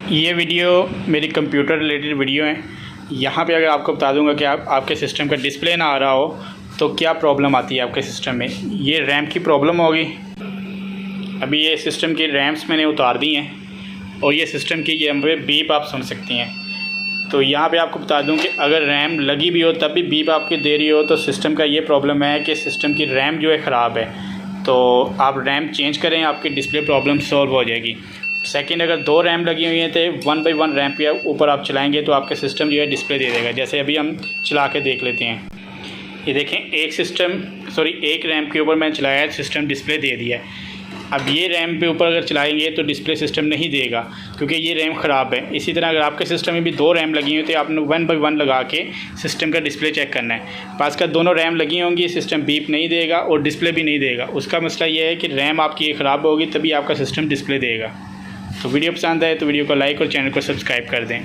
ये वीडियो मेरी computer related video है। यहाँ पे अगर आपको बता दूंगा कि आपके सिस्टम का डिस्प्ले ना आ रहा हो तो क्या प्रॉब्लम आती है आपके सिस्टम में। ये रैम की प्रॉब्लम होगी। अभी ये सिस्टम की रैम्स मैंने उतार दी हैं और ये सिस्टम की ये पे बीप आप सुन सकती हैं। तो यहाँ पे आपको बता दूं कि अगर रैम लगी भी हो तब भी बीप आपकी दे रही हो तो सिस्टम का ये प्रॉब्लम है कि सिस्टम की रैम जो है ख़राब है। तो आप रैम चेंज करें, आपकी डिस्प्ले प्रॉब्लम सॉल्व हो जाएगी। सेकंड, अगर 2 रैम लगी हुई हैं तो 1 बाई 1 रैम के ऊपर आप चलाएंगे तो आपके सिस्टम जो है डिस्प्ले दे देगा। जैसे अभी हम चला के देख लेते हैं। ये देखें, एक रैम के ऊपर मैंने चलाया है, सिस्टम डिस्प्ले दे दिया है। अब ये रैम पे ऊपर अगर चलाएंगे तो डिस्प्ले सिस्टम नहीं देगा क्योंकि ये रैम ख़राब है। इसी तरह अगर आपके सिस्टम में भी 2 रैम लगी हुई तो आपने 1 बाई 1 लगा के सिस्टम का डिस्प्ले चेक करना है। पास का दोनों रैम लगी होंगी, सिस्टम बीप नहीं देगा और डिस्प्ले भी नहीं देगा। उसका मसला ये है कि रैम आपकी ख़राब होगी तभी आपका सिस्टम डिस्प्ले देगा। तो वीडियो पसंद आए तो वीडियो को लाइक और चैनल को सब्सक्राइब कर दें।